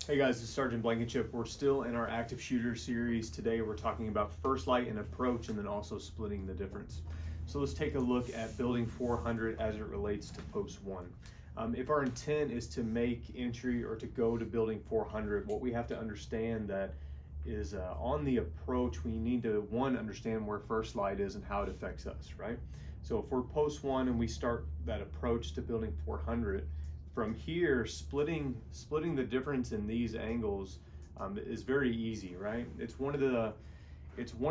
Hey guys, it's Sergeant Blankenship. We're still in our active shooter series. Today we're talking about first light and approach, and then also splitting the difference. So let's take a look at building 400 as it relates to post 1. If our intent is to make entry or to go to building 400, what we have to understand that is on the approach, we need to, one, understand where first light is and how it affects us, right? So if we're post 1 and we start that approach to building 400, from here, splitting the difference in these angles is very easy, right? It's one of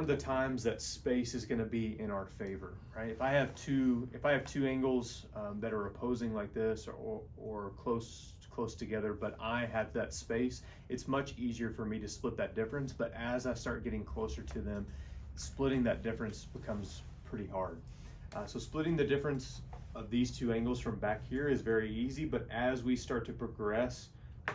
the times that space is going to be in our favor, right? If I have two angles that are opposing like this or close together, but I have that space, it's much easier for me to split that difference. But as I start getting closer to them, splitting that difference becomes pretty hard. So splitting the difference of these two angles from back here is very easy, but as we start to progress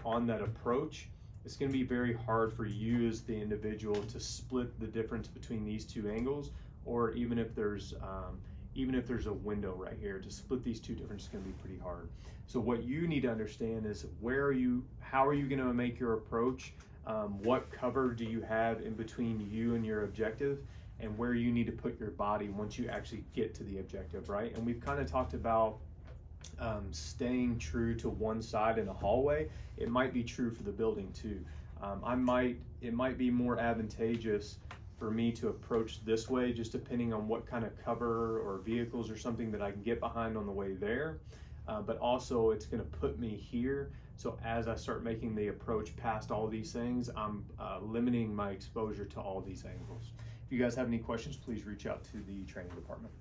on that approach, it's going to be very hard for you as the individual to split the difference between these two angles, or even if there's a window right here, to split these two differences is going to be pretty hard. So what you need to understand is how are you going to make your approach? What cover do you have in between you and your objective, and where you need to put your body once you actually get to the objective, right? And we've kind of talked about staying true to one side in a hallway. It might be true for the building too. It might be more advantageous for me to approach this way, just depending on what kind of cover or vehicles or something that I can get behind on the way there. But also it's going to put me here. So as I start making the approach past all these things, I'm limiting my exposure to all these angles. If you guys have any questions, please reach out to the training department.